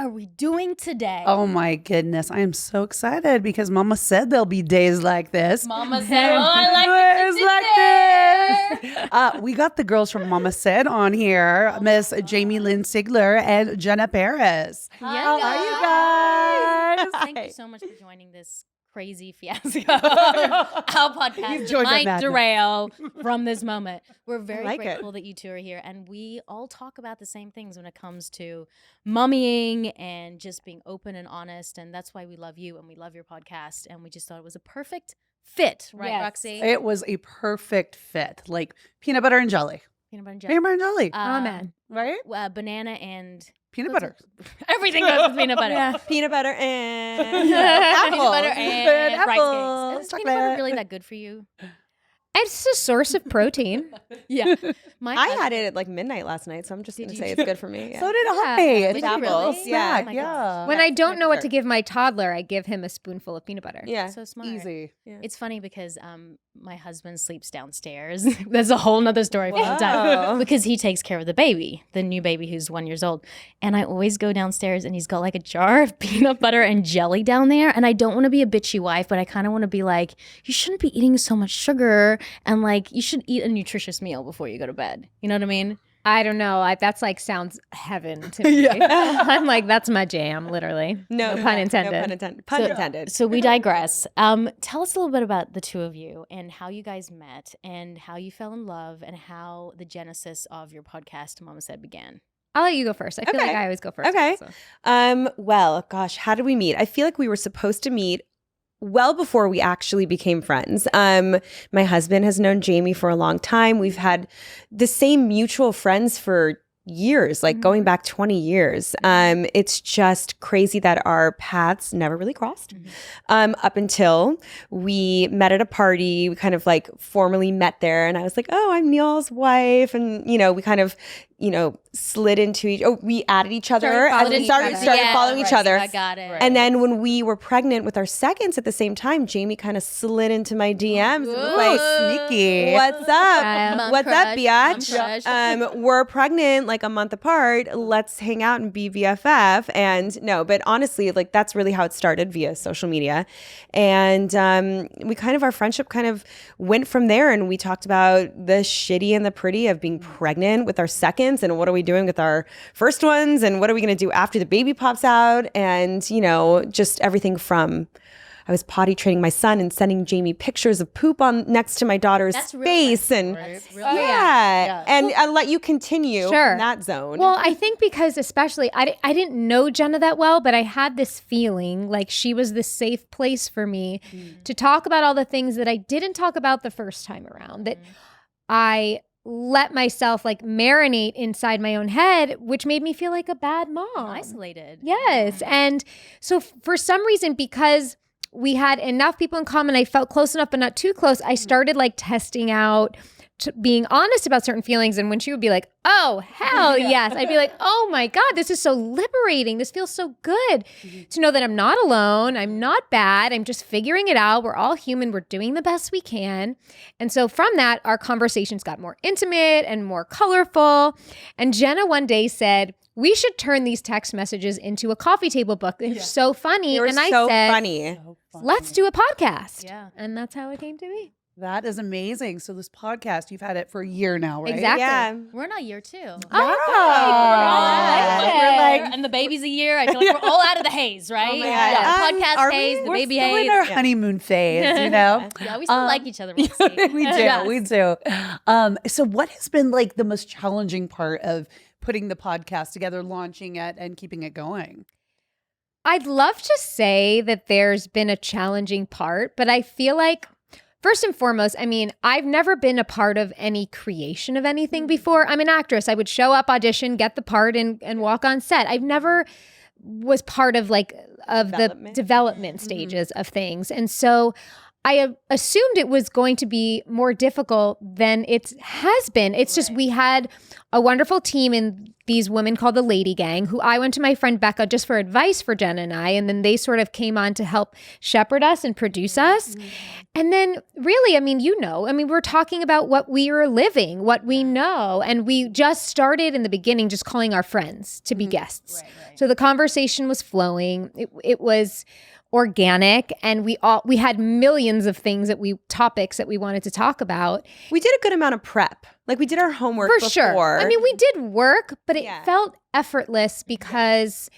are we doing today? Oh my goodness. I am so excited because Mama said there'll be days like this. Mama said, oh, I like this. We got the girls from Mama Said on here, Miss Jamie-Lynn Sigler and Jenna Parris. How are you guys? Thank you so much for joining this crazy fiasco. Our podcast might derail from this moment. We're very grateful that you two are here, and we all talk about the same things when it comes to mummying and just being open and honest, and that's why we love you and we love your podcast, and we just thought it was a perfect fit, right, yes. Roxy? It was a perfect fit, like peanut butter and jelly. Peanut butter and jelly. Peanut butter and jelly. Amen. Right? Banana and... peanut butter. Everything goes with peanut butter. Yeah. Peanut butter and apple. Peanut butter and rice apples. cakes. Is peanut butter really that good for you? It's a source of protein. Yeah. I had it at like midnight last night, so I'm just going to say it's good for me. Yeah. So did I. With apples. Really? Yeah. Yeah. When I don't know what to give my toddler, I give him a spoonful of peanut butter. Yeah. So smart. Easy. Yeah. It's funny because my husband sleeps downstairs. There's a whole nother story for the time. Because he takes care of the baby, the new baby who's 1 year old. And I always go downstairs and he's got like a jar of peanut butter and jelly down there. And I don't want to be a bitchy wife, but I kind of want to be like, you shouldn't be eating so much sugar. And like, you should eat a nutritious meal before you go to bed. You know what I mean? I don't know. That's like sounds heaven to me. I'm like, that's my jam, literally. No pun intended. No pun intended. Pun intended. So we digress. Tell us a little bit about the two of you and how you guys met and how you fell in love and how the genesis of your podcast, Mama Said, began. I'll let you go first. I feel like I always go first. Okay. So. Well, gosh, how did we meet? I feel like we were supposed to meet well before we actually became friends. My husband has known Jamie for a long time. We've had the same mutual friends for years, like going back 20 years. It's just crazy that our paths never really crossed up until we met at a party. We kind of like formally met there, and I was like, oh, I'm Neil's wife. And, we kind of, slid into we added each other and we started following each other. I got it. And then when we were pregnant with our seconds at the same time, Jamie kind of slid into my DMs. Like, sneaky. What's up? What's up, biatch? We're pregnant like a month apart. Let's hang out and be BFF. And no, but honestly, like that's really how it started, via social media. And our friendship kind of went from there, and we talked about the shitty and the pretty of being pregnant with our seconds, and what are we doing with our first ones, and what are we going to do after the baby pops out, and just everything from I was potty training my son and sending Jamie pictures of poop on next to my daughter's face, and and I'll let you continue in that zone. Well, I think because especially I didn't know Jenna that well, but I had this feeling like she was the safe place for me to talk about all the things that I didn't talk about the first time around, that I let myself like marinate inside my own head, which made me feel like a bad mom. Isolated. Yes. And so for some reason, because we had enough people in common, I felt close enough but not too close, I started like testing out being honest about certain feelings. And when she would be like, oh, hell yes, I'd be like, oh my God, this is so liberating. This feels so good to know that I'm not alone. I'm not bad. I'm just figuring it out. We're all human. We're doing the best we can. And so from that, our conversations got more intimate and more colorful. And Jenna one day said, we should turn these text messages into a coffee table book. They're so funny. And I said, let's do a podcast. Yeah. And that's how it came to be. That is amazing. So this podcast, you've had it for a year now, right? Exactly. Yeah. We're in our year 2. Oh, And the baby's a year. I feel like we're all out of the haze, right? Oh my God. The podcast haze, the baby haze. We're in our honeymoon phase, Yeah, we still like each other. we do. We do. So what has been like the most challenging part of putting the podcast together, launching it, and keeping it going? I'd love to say that there's been a challenging part, but I feel like first and foremost, I mean, I've never been a part of any creation of anything before. I'm an actress. I would show up, audition, get the part, and walk on set. I've never was part of the development stages of things. And so I assumed it was going to be more difficult than it has been. It's just we had a wonderful team in these women called the Lady Gang, who I went to my friend Becca just for advice for Jenna and I, and then they sort of came on to help shepherd us and produce us. And then really, we're talking about what we are living, what we know, and we just started in the beginning just calling our friends to be guests. Right. So the conversation was flowing. It was organic, and we had millions of topics that we wanted to talk about. We did a good amount of prep. Like we did our homework for before. Sure. We did work, but it felt effortless because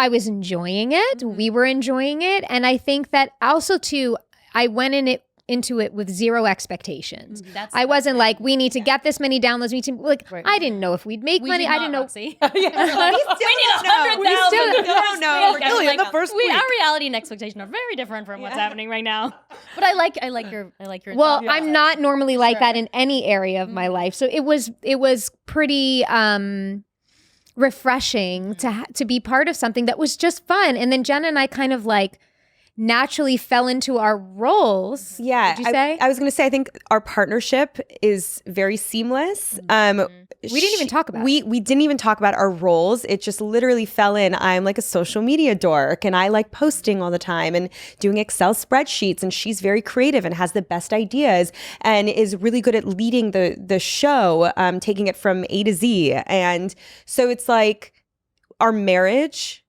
I was enjoying it. We were enjoying it, and I think that also too, I went into it with zero expectations. I wasn't like, we need to get this many downloads. I didn't know if we'd make money. I didn't know. We need 100,000. We don't know. In the first week. Our reality and expectation are very different from what's happening right now. But I like your. Well, I'm not normally like that in any area of my life, so it was pretty refreshing to be part of something that was just fun. And then Jenna and I kind of like naturally fell into our roles. Yeah. Did you say? I was going to say, I think our partnership is very seamless. We didn't even talk about it. We didn't even talk about our roles. It just literally fell in. I'm like a social media dork, and I like posting all the time and doing Excel spreadsheets, and she's very creative and has the best ideas and is really good at leading the show, taking it from A to Z. And so it's like our marriage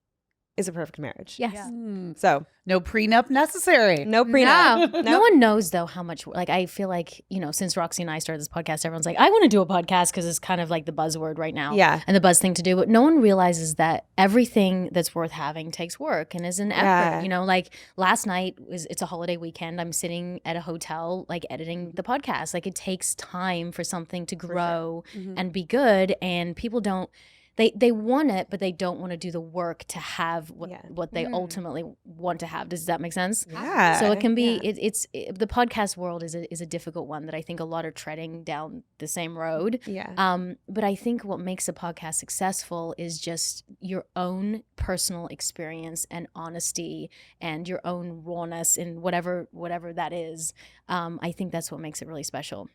is a perfect marriage. Yes. Yeah. So no prenup necessary. no prenup. No. No one knows though how much, like, I feel like, since Roxy and I started this podcast, everyone's like, I want to do a podcast because it's kind of like the buzzword right now. Yeah. And the buzz thing to do. But no one realizes that everything that's worth having takes work and is an effort. Yeah. Like last night it's a holiday weekend. I'm sitting at a hotel, like editing the podcast. Like it takes time for something to grow and be good. And people don't, They want it, but they don't want to do the work to have what they ultimately want to have. Does that make sense? Yeah. So it can be the podcast world is a difficult one that I think a lot are treading down the same road. Yeah. But I think what makes a podcast successful is just your own personal experience and honesty and your own rawness in whatever that is. I think that's what makes it really special.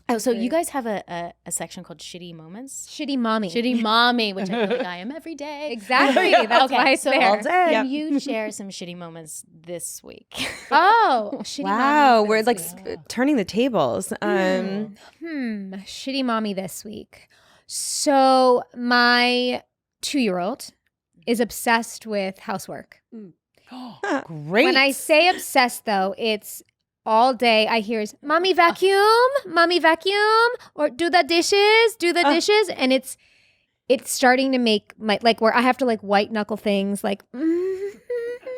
Oh, so you guys have a section called Shitty Moments? Shitty mommy. Shitty mommy, which I feel like I am every day. Exactly. That's why it's there. All day. Can you share some shitty moments this week? Shitty Wow. mommy We're this like week. turning the tables. Shitty mommy this week. So my 2-year-old is obsessed with housework. Great. When I say obsessed, though, it's all day I hear is, mommy vacuum, or do the dishes. And it's starting to make where I have to white knuckle things like, Oh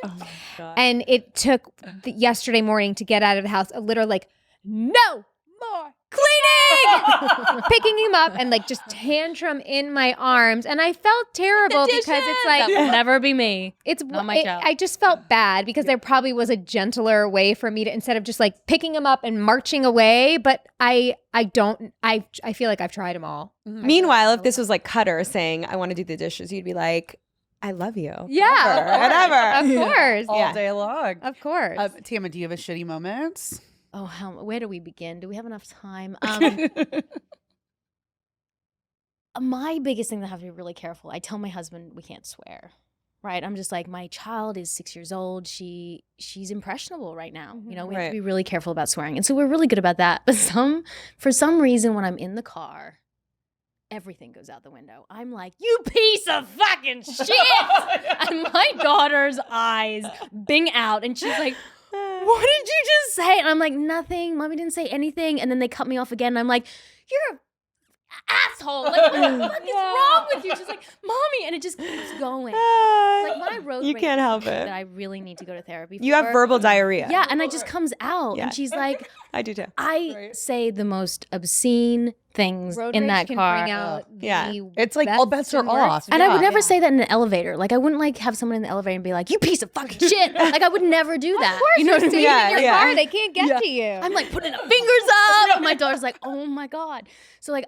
my God. and it took yesterday morning to get out of the house, a literal no more cleaning, picking him up and just tantrum in my arms. And I felt terrible because it's that will never be me. It's not my child. I just felt bad because there probably was a gentler way for me to, instead of just picking him up and marching away. But I feel like I've tried them all. Meanwhile, if this was Cutter saying, I want to do the dishes, you'd be like, I love you. Yeah. Whatever. Of course. All day long. Of course. Tama, do you have a shitty moment? Oh, where do we begin? Do we have enough time? My biggest thing that I have to be really careful, I tell my husband we can't swear, right? I'm just like, my child is 6 years old. She's impressionable right now. We have to be really careful about swearing. And so we're really good about that. But for some reason, when I'm in the car, everything goes out the window. I'm like, you piece of fucking shit! And my daughter's eyes bing out. And she's like, what did you just say? And I'm like, nothing. Mommy didn't say anything. And then they cut me off again. And I'm like, you're an asshole. What the fuck is wrong with you? She's like, mommy. And it just keeps going. My road You rage can't help that it. I really need to go to therapy for. You have verbal diarrhea. Yeah, and it just comes out. Yeah. And she's like, I do too. I say the most obscene things Road in rage that can car. bring out Yeah. the It's like all bets are and worst. off. And I would Yeah. never say that in an elevator. Like I wouldn't like have someone in the elevator and be like, "You piece of fucking shit." Like I would never do that. Of course, you know you're what I sitting mean? in your Yeah. car. They can't get to you. I'm like putting the fingers up. And my daughter's like, "Oh my God." So like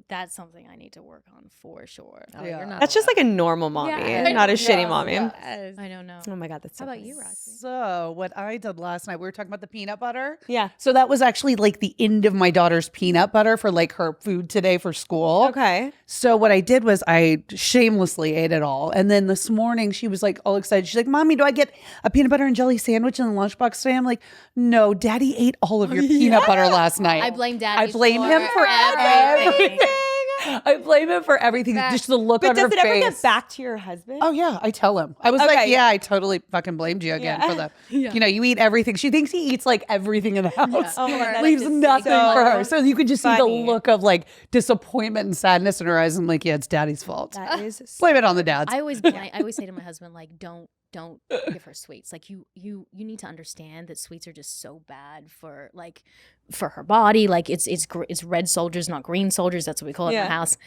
that's something I need to work on for sure. Oh, you're not That's just like a normal mommy, not a shitty mommy. Yes. I don't know. Oh my God, that's so How about funny. you, Roxy? So what I did last night, we were talking about the peanut butter. Yeah. So that was actually like the end of my daughter's peanut butter for like her food today for school. Okay. So what I did was I shamelessly ate it all. And then this morning she was like all excited. She's like, "Mommy, do I get a peanut butter and jelly sandwich in the lunchbox today?" I'm like, "No, Daddy ate all of your peanut butter last night." I blame Daddy. I blame him for everything. I blame him for everything. Just the look But on her does it ever face. get back to your husband? Oh yeah, I tell him. I was Okay, like, yeah. "Yeah, I totally fucking blamed you again for the, you know, you eat everything." She thinks he eats like everything in the house. Oh my God, that Leaves is nothing so for her. So you could just see funny. the look of like disappointment and sadness in her eyes. I'm like, "Yeah, it's Daddy's fault. That is Blame it on the dads." I always say to my husband, like, don't give her sweets. Like you need to understand that sweets are just so bad for her body. Like it's red soldiers, not green soldiers. That's what we call it in Yeah. the house.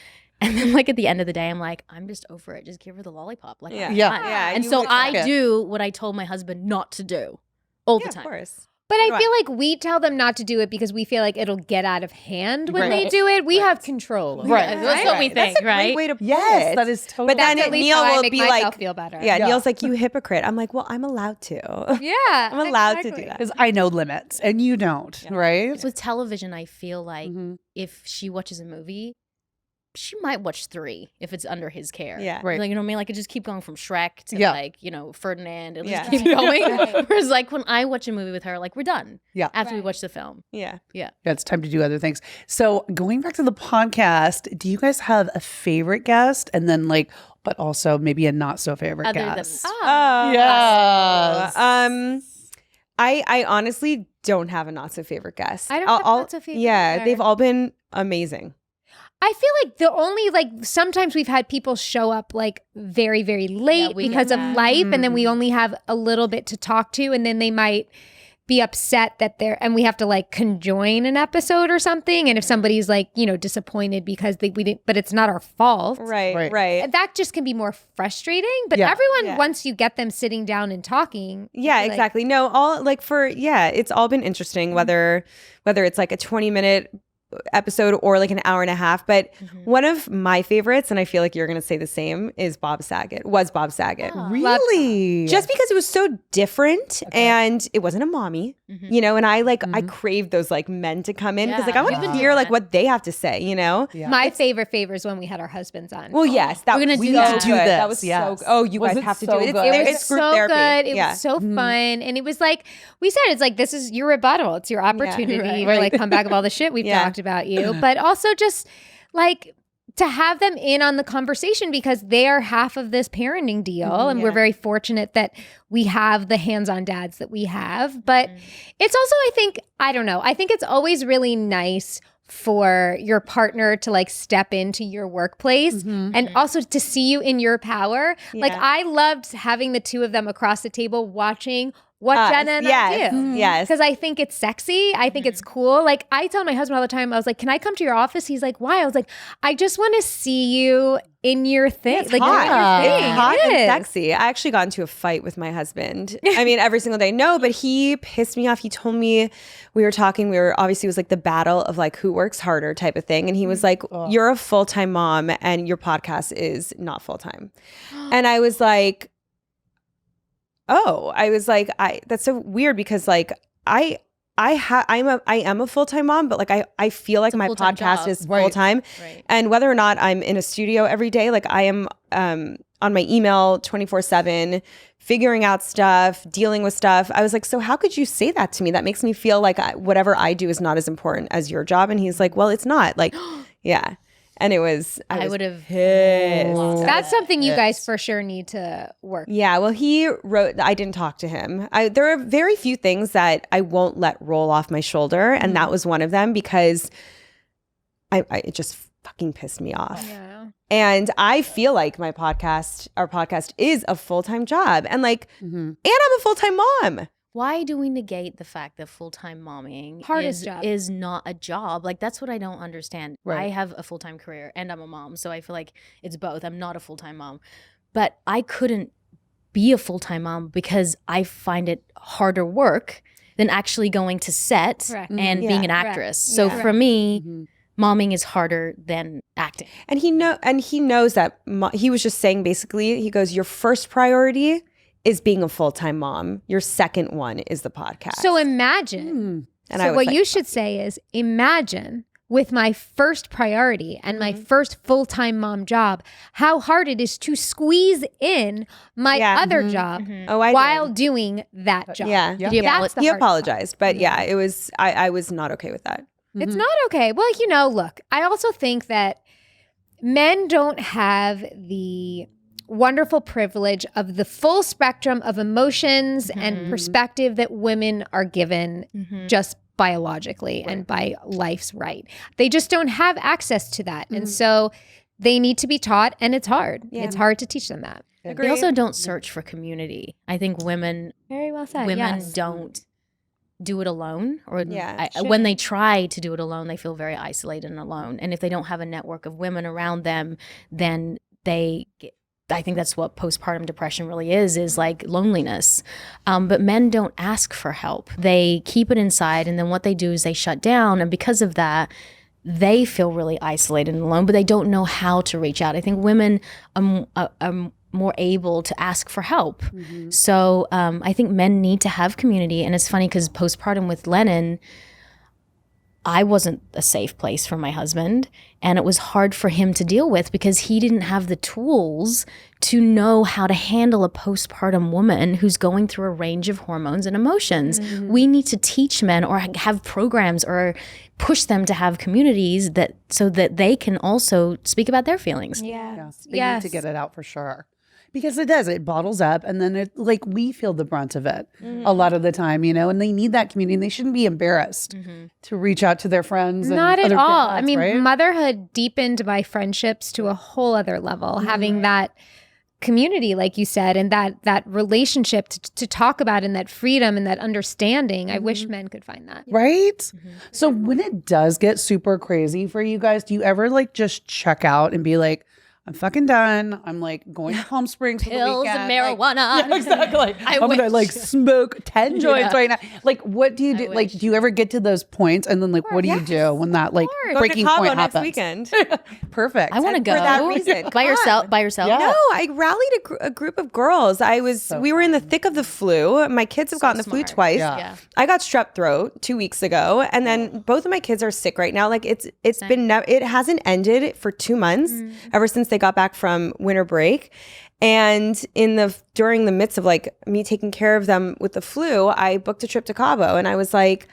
And then like at the end of the day, I'm like, I'm just over it. Just give her the lollipop. Like Yeah. I'm Yeah. done. Yeah, And you so would- I Yeah. do what I told my husband not to do all the Yeah, time. of course. But I Right. feel like we tell them not to do it because we feel like it'll get out of hand when they Right. do it. We have control. over Right. it, That's what we think, That's a great right? way to put Yes, it. that is totally. But then That's at least Neil how I will make be myself like, feel better. Yeah, Yeah. Neil's like, "You hypocrite." I'm like, "Well, I'm allowed to." Yeah. I'm allowed to exactly. do that. because I know limits and you don't, right? With television, I feel like Mhm. if she watches a movie, she might watch 3 if it's under his care. Yeah. Right. Like, you know what I mean? Like, it just keep going from Shrek to Yeah. like, you know, Ferdinand. It'll Yeah. just keep going. Right. Whereas like when I watch a movie with her, like we're done. Yeah. After we Right. watch the film. Yeah. Yeah, it's time to do other things. So going back to the podcast, do you guys have a favorite guest and then like, but also maybe a not so favorite Other than guest? Oh. Yes. I honestly don't have a not so favorite guest. I don't have a not so favorite Yeah, either. they've all been amazing. I feel like the only sometimes we've had people show up like very, very late we because get of that. life, and then we only have a little bit to talk to, and then they might be upset that and we have to like conjoin an episode or something. And if somebody's like, you know, disappointed because we didn't, but it's not our fault. Right. Right. That just can be more frustrating. But Yeah. everyone, Yeah. once you get them sitting down and talking. Yeah, like, exactly. No, it's all been interesting, whether it's like a 20-minute episode or like an hour and a half. But one of my favorites, and I feel like you're going to say the same, is Bob Saget. Oh. Really? Just because it was so different and it wasn't a mommy, you know, and I crave those like men to come in because like I want to hear like what they have to say, you know? Yeah. My favorite is when we had our husbands on. Well, yes, that We're gonna was do so that. good. Do this, That was so yes. good. Oh, you Was guys it have to so do it. good? It was It's group so therapy. good. It Yeah. was so fun. And it was like, we said, it's like, this is your rebuttal. It's your opportunity to Right. like come back of all the shit we've Yeah. talked about you. But also just like to have them in on the conversation because they are half of this parenting deal. And we're very fortunate that we have the hands-on dads that we have. But it's also, I don't know. I think it's always really nice for your partner to like step into your workplace and also to see you in your power. Like Yeah. I loved having the two of them across the table watching what Jenna and I yes. do. Yes. Because I think it's sexy. I think it's cool. Like I tell my husband all the time, I was like, can I come to your office? He's like, why? I was like, I just want to see you in your thing. It's like hot. you're in your thing. It's hot It and is. sexy. I actually got into a fight with my husband. I mean, every single day. No, but he pissed me off. He told me we were talking. Obviously it was like the battle of like who works harder type of thing. And he was like, "You're a full-time mom, and your podcast is not full-time." And I was like, that's so weird because like I am a full-time mom, but like I feel like my full-time podcast job. is Right. full-time. Right. And whether or not I'm in a studio every day, like I am on my email 24/7, figuring out stuff, dealing with stuff. I was like, so how could you say that to me? That makes me feel like whatever I do is not as important as your job. And he's like, well, it's not. Like, yeah. And it was, I would have pissed. That's something you guys for sure need to work. Yeah, well, he wrote, I didn't talk to him. There are very few things that I won't let roll off my shoulder. And that was one of them because it just fucking pissed me off. Yeah. And I feel like our podcast is a full-time job. And like, and I'm a full-time mom. Why do we negate the fact that full-time momming is not a job? Like, that's what I don't understand. Right. I have a full-time career and I'm a mom, so I feel like it's both. I'm not a full-time mom. But I couldn't be a full-time mom because I find it harder work than actually going to set and being an actress. So for me, momming is harder than acting. And he knows that. He was just saying, basically, he goes, your first priority is being a full-time mom. Your second one is the podcast. So imagine. And so what you should say is, imagine with my first priority and my first full-time mom job, how hard it is to squeeze in my other job while doing that job. Yeah. He apologized, but it was, I was not okay with that. It's not okay. Well, you know, look, I also think that men don't have the wonderful privilege of the full spectrum of emotions and perspective that women are given just biologically and by life's right. They just don't have access to that. And so they need to be taught, and it's hard. Yeah. It's hard to teach them that. They also don't search for community. I think women, very well said. Women don't do it alone, or when they try to do it alone, they feel very isolated and alone. And if they don't have a network of women around them, then I think that's what postpartum depression really is like loneliness. But men don't ask for help. They keep it inside, and then what they do is they shut down. And because of that, they feel really isolated and alone, but they don't know how to reach out. I think women are more able to ask for help. So I think men need to have community. And it's funny because postpartum with Lennon, I wasn't a safe place for my husband, and it was hard for him to deal with because he didn't have the tools to know how to handle a postpartum woman who's going through a range of hormones and emotions. We need to teach men or have programs or push them to have communities so that they can also speak about their feelings. They need to get it out for sure. Because it bottles up, and then we feel the brunt of it a lot of the time, you know, and they need that community, and they shouldn't be embarrassed to reach out to their friends. Not and at all. Dads, I mean, right? motherhood deepened my friendships to a whole other level, having that community, like you said, and that relationship to talk about, and that freedom and that understanding. I wish men could find that. Right? So when it does get super crazy for you guys, do you ever just check out and be like, I'm fucking done. I'm going to Palm Springs for the Pills weekend. and marijuana. Exactly. I'm going to smoke 10 joints right now. What do you do? Do you ever get to those points, and then what do you do when that breaking point happens? Next weekend. Perfect. I want to go for that reason. by yourself. Yeah. No, I rallied a group of girls. We were in the thick of the flu. My kids have gotten the flu twice. Yeah. I got strep throat 2 weeks ago, and then both of my kids are sick right now. It hasn't ended for 2 months ever since they got back from winter break. And during the midst of me taking care of them with the flu, I booked a trip to Cabo, and I was like,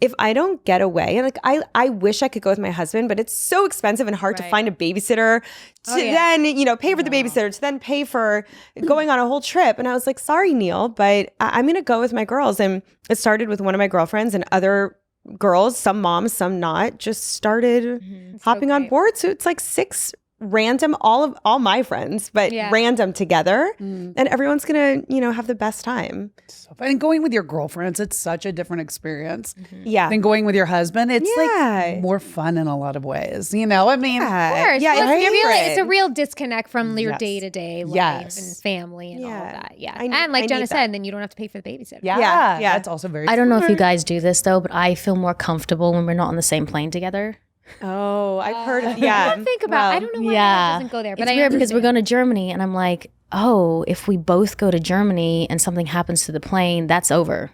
if I don't get away, and I wish I could go with my husband, but it's so expensive and hard to find a babysitter to then, pay for the babysitter, to then pay for going on a whole trip. And I was like, sorry, Neil, but I'm going to go with my girls. And it started with one of my girlfriends, and other girls, some moms, some not, just started hopping on board. So it's 6 random, all my friends, but random together, and everyone's gonna have the best time. So fun. And going with your girlfriends, it's such a different experience than going with your husband. It's more fun in a lot of ways, I mean, Of course. It's a real disconnect from your day-to-day life and family and all of that. And like Jenna said, then you don't have to pay for the babysitter. Yeah. That's also very I don't know if you guys do this though, but I feel more comfortable when we're not on the same plane together. Oh, I've heard of I don't think about I don't know why it doesn't go there. But it's weird because we're going to Germany, and I'm like, oh, if we both go to Germany and something happens to the plane, that's over.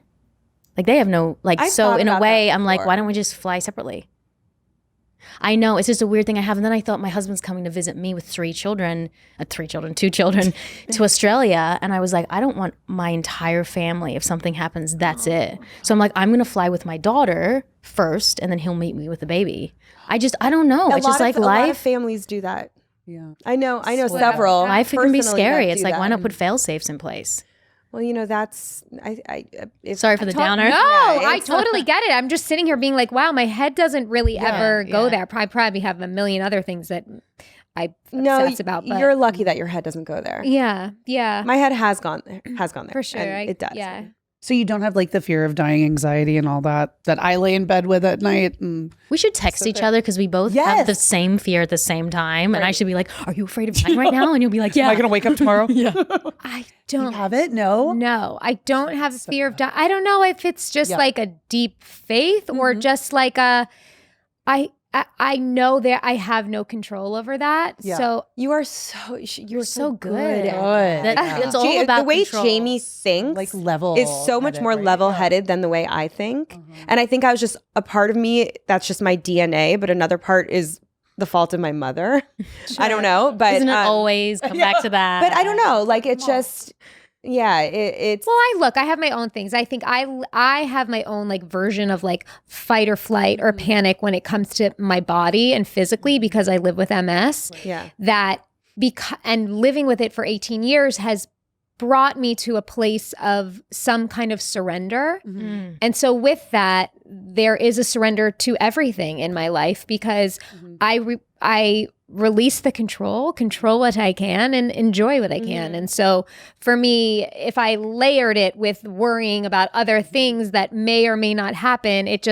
They have no so in a way I'm like, why don't we just fly separately? I know, it's just a weird thing I have. And then I thought my husband's coming to visit me with 2 children to Australia. And I was like, I don't want my entire family. If something happens, that's it. So I'm like, I'm going to fly with my daughter first, and then he'll meet me with the baby. I don't know. It's just life. A lot of families do that. Yeah. I know several. Life can be scary. It's why not put fail safes in place? Well, that's sorry for the downer. No, I totally get it. I'm just sitting here being like, wow, my head doesn't really ever go there. I probably have a million other things that I obsess about. But you're lucky that your head doesn't go there. Yeah. My head has gone there. For sure. It does. Yeah. So you don't have like the fear of dying anxiety and all that I lay in bed with at night. And we should text each other because we both have the same fear at the same time. And I should be like, are you afraid of dying right now? And you'll be like, yeah. Am I going to wake up tomorrow? Yeah. I don't have it. No, I don't have a fear of dying. I don't know if it's just like a deep faith or just like I know that I have no control over that. Yeah. So you're so good. It's all about the way control. Jamie thinks like level is so much more level-headed than the way I think. And I think I was just a part of me, that's just my DNA, but another part is the fault of my mother. Sure. I don't know, but doesn't it always come back to that? But I don't know, like it just it's well, I have my own things. I think I have my own like version of like fight or flight or panic when it comes to my body and physically because I live with MS. Yeah. And living with it for 18 years has brought me to a place of some kind of surrender. Mm-hmm. And so with that, there is a surrender to everything in my life because I release the control what I can and enjoy what I can. And so for me, if I layered it with worrying about other things that may or may not happen, it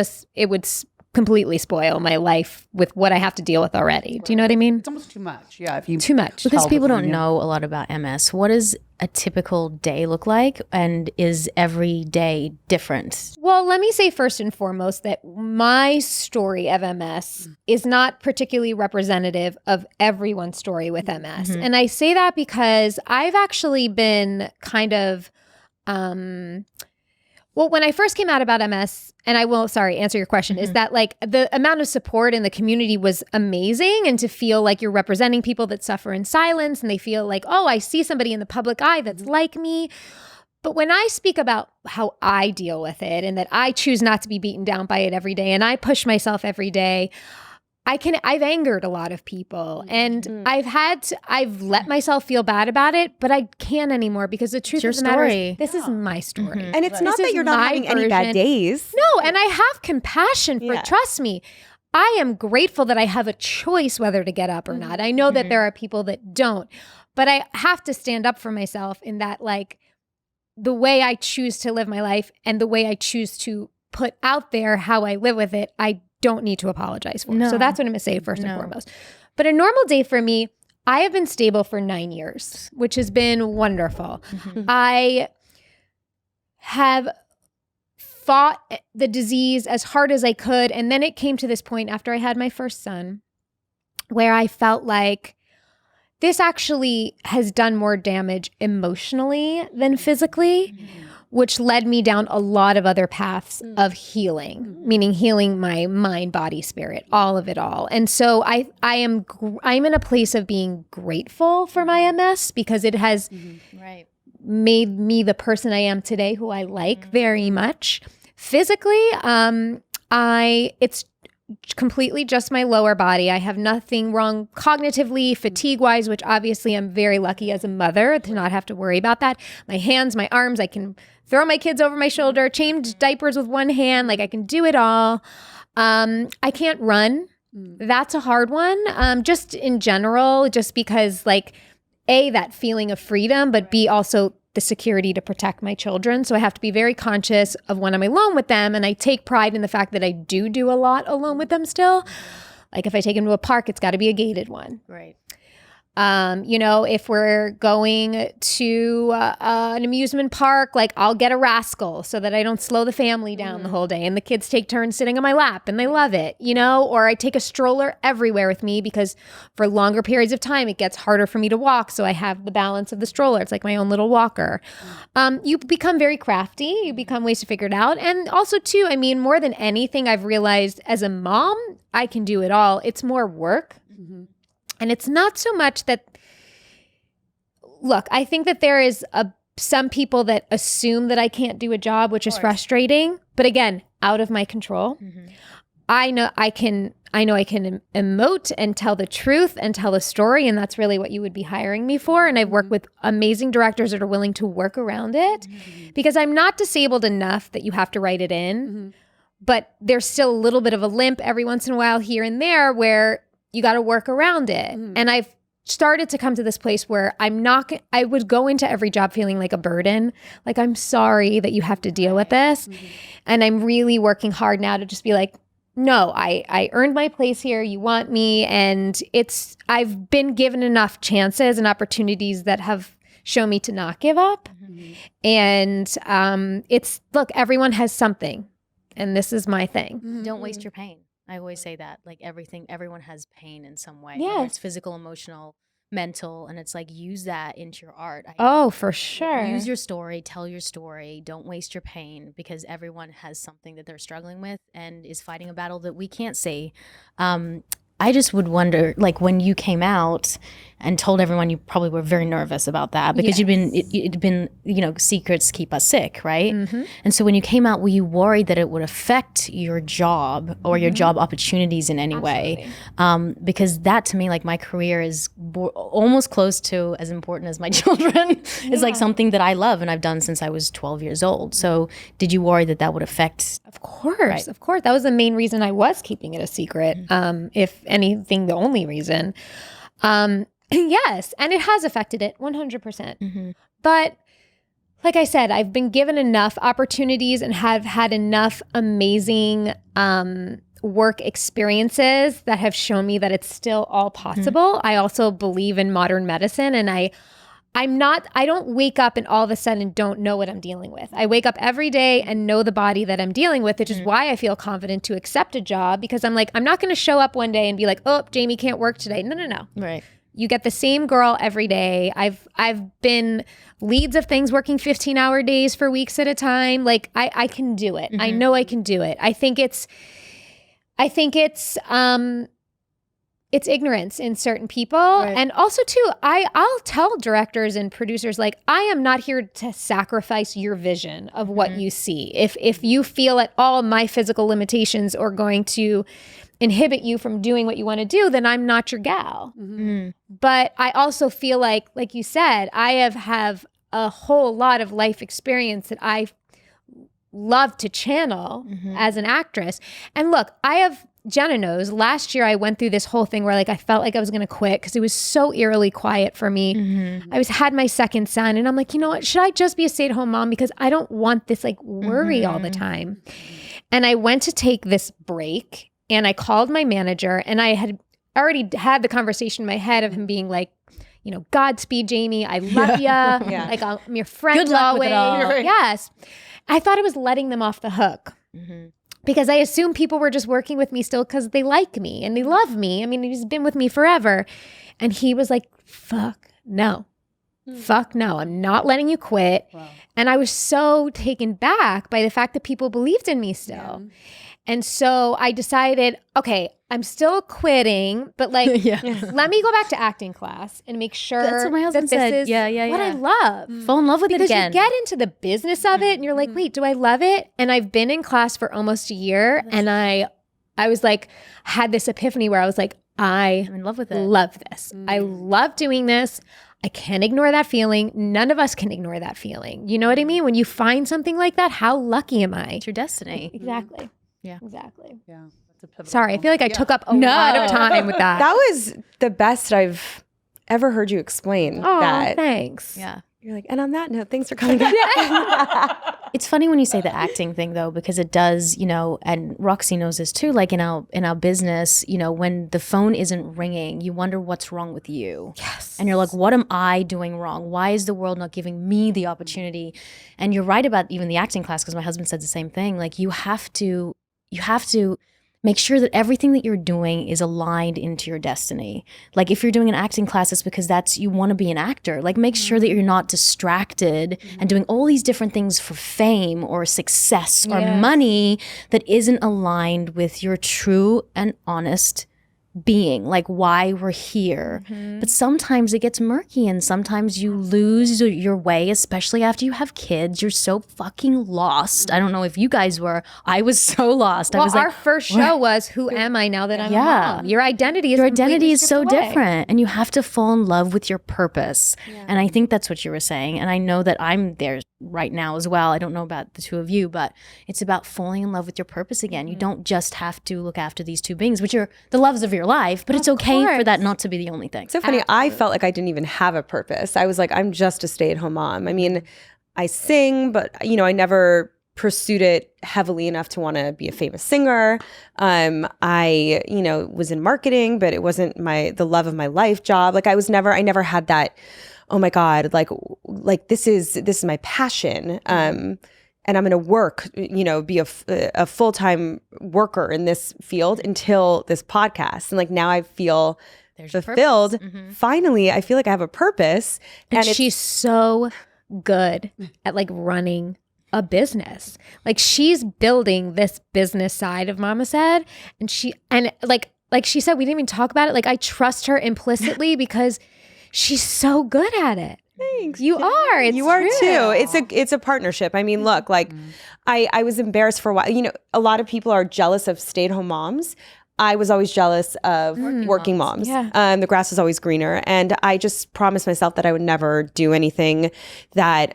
would completely spoil my life with what I have to deal with already. Do you know what I mean? It's almost too much. Yeah. Too much. Because people don't know a lot about MS. What does a typical day look like? And is every day different? Well, let me say first and foremost that my story of MS is not particularly representative of everyone's story with MS. And I say that because I've actually been kind of, well, when I first came out about MS, and I will, answer your question, is that like the amount of support in the community was amazing, and to feel like you're representing people that suffer in silence and they feel like, oh, I see somebody in the public eye that's like me. But when I speak about how I deal with it and that I choose not to be beaten down by it every day and I push myself every day, I've angered a lot of people and I've let myself feel bad about it, but I can't anymore because the truth of the matter is this is my story. And it's not that you're not having any bad days. No, and I have compassion for, trust me, I am grateful that I have a choice whether to get up or not. I know that there are people that don't, but I have to stand up for myself in that like the way I choose to live my life and the way I choose to put out there how I live with it, I don't need to apologize for. No. So that's what I'm going to say first and foremost. But a normal day for me, I have been stable for 9 years, which has been wonderful. I have fought the disease as hard as I could. And then it came to this point after I had my first son where I felt like this actually has done more damage emotionally than physically. Which led me down a lot of other paths of healing, meaning healing my mind, body, spirit, all of it all. And so I'm in a place of being grateful for my MS because it has made me the person I am today, who I like very much. Physically, it's completely just my lower body. I have nothing wrong cognitively, fatigue-wise, which obviously I'm very lucky as a mother to not have to worry about that. My hands, my arms, I can throw my kids over my shoulder, change diapers with one hand, like I can do it all. I can't run. That's a hard one. Just in general, just because like A, that feeling of freedom, but B, also the security to protect my children. So I have to be very conscious of when I'm alone with them. And I take pride in the fact that I do a lot alone with them still. Like if I take them to a park, it's got to be a gated one. Right. If we're going to an amusement park, like I'll get a rascal so that I don't slow the family down the whole day. And the kids take turns sitting on my lap and they love it, or I take a stroller everywhere with me because for longer periods of time, it gets harder for me to walk. So I have the balance of the stroller. It's like my own little walker. You become very crafty. You become ways to figure it out. And also too, more than anything, I've realized as a mom, I can do it all. It's more work. And it's not so much that, look, I think that there is some people that assume that I can't do a job, which is frustrating, but again, out of my control. I know I can emote and tell the truth and tell a story, and that's really what you would be hiring me for. And I've worked with amazing directors that are willing to work around it because I'm not disabled enough that you have to write it in, but there's still a little bit of a limp every once in a while here and there where you got to work around it. And I've started to come to this place where I would go into every job feeling like a burden. Like, I'm sorry that you have to deal with this. And I'm really working hard now to just be like, no, I earned my place here. You want me. And I've been given enough chances and opportunities that have shown me to not give up. And look, everyone has something. And this is my thing. Don't waste your pain. I always say that, like everyone has pain in some way. Yeah. Whether it's physical, emotional, mental, and it's like, use that into your art. Oh, for sure. Use your story, tell your story. Don't waste your pain, because everyone has something that they're struggling with and is fighting a battle that we can't see. I just would wonder, like, when you came out and told everyone, you probably were very nervous about that, because it'd been, secrets keep us sick, right? And so when you came out, were you worried that it would affect your job or your job opportunities in any way? Because that, to me, like, my career is almost close to as important as my children. It's like something that I love and I've done since I was 12 years old. So did you worry that would affect? Of course. That was the main reason I was keeping it a secret. If anything, the only reason. Yes, and it has affected it 100%. But like I said, I've been given enough opportunities and have had enough amazing work experiences that have shown me that it's still all possible. I also believe in modern medicine, and I don't wake up and all of a sudden don't know what I'm dealing with. I wake up every day and know the body that I'm dealing with, which is why I feel confident to accept a job, because I'm like, I'm not going to show up one day and be like, oh, Jamie can't work today. No. Right. You get the same girl every day. I've been leads of things working 15-hour days for weeks at a time. Like, I can do it. I know I can do it. I think it's ignorance in certain people. Right. And also too, I'll tell directors and producers, like, I am not here to sacrifice your vision of what you see. If you feel at all my physical limitations are going to inhibit you from doing what you want to do, then I'm not your gal. But I also feel like you said, I have a whole lot of life experience that I love to channel as an actress. And look, Jenna knows, last year I went through this whole thing where, like, I felt like I was going to quit because it was so eerily quiet for me. I had my second son, and I'm like, you know what? Should I just be a stay-at-home mom? Because I don't want this, like, worry all the time. And I went to take this break, and I called my manager, and I had already had the conversation in my head of him being like, Godspeed, Jamie. I love you. Like, I'm your friend. Good luck always. with it all. Yes. I thought I was letting them off the hook. Because I assumed people were just working with me still because they like me and they love me. I mean, he's been with me forever. And he was like, fuck no. Fuck no. I'm not letting you quit. Wow. And I was so taken back by the fact that people believed in me still. And so I decided, okay, I'm still quitting, but like, let me go back to acting class and make sure that's what my husband that said. This is what I love. Fall in love with it again. Because you get into the business of it and you're like, wait, do I love it? And I've been in class for almost a year, and I was like, had this epiphany where I was like, I'm in love with it. Love this. I love doing this. I can't ignore that feeling. None of us can ignore that feeling. You know what I mean? When you find something like that, how lucky am I? It's your destiny. Exactly. Yeah. Exactly. Yeah. Sorry, I feel like I took up a lot of time with that. That was the best I've ever heard you explain that. Thanks. Yeah. You're like, and on that note, thanks for coming back. It's funny when you say the acting thing, though, because it does, and Roxy knows this too, like in our business, when the phone isn't ringing, you wonder what's wrong with you. Yes. And you're like, what am I doing wrong? Why is the world not giving me the opportunity? And you're right about even the acting class, because my husband said the same thing. Like, you have to make sure that everything that you're doing is aligned into your destiny. Like, if you're doing an acting class, it's because you want to be an actor. Like, make sure that you're not distracted and doing all these different things for fame or success or money that isn't aligned with your true and honest being, like why we're here. But sometimes it gets murky, and sometimes you lose your way, especially after you have kids. You're so fucking lost. I don't know if you guys were. I was so lost. Well, I was like, our first show was, who am I now that I'm a mom? Your identity is so different, and you have to fall in love with your purpose. And I think that's what you were saying, and I know that I'm there right now as well. I don't know about the two of you, but it's about falling in love with your purpose again. You don't just have to look after these two beings, which are the loves of your your life, but it's okay for that not to be the only thing. So funny. I felt like I didn't even have a purpose. I was like, I'm just a stay-at-home mom. I mean, I sing, but I never pursued it heavily enough to want to be a famous singer. I was in marketing, but it wasn't the love of my life job. Like I never had that, oh my God, like this is my passion. And I'm going to work, be a full-time worker in this field until this podcast. And like now I feel fulfilled. Finally, I feel like I have a purpose. And she's so good at like running a business. Like she's building this business side of Mama Said, and like she said, we didn't even talk about it. Like I trust her implicitly because she's so good at it. Thanks. You are. You are too. It's a partnership. I mean, look, like I was embarrassed for a while. A lot of people are jealous of stay-at-home moms. I was always jealous of working moms. Yeah. The grass is always greener. And I just promised myself that I would never do anything that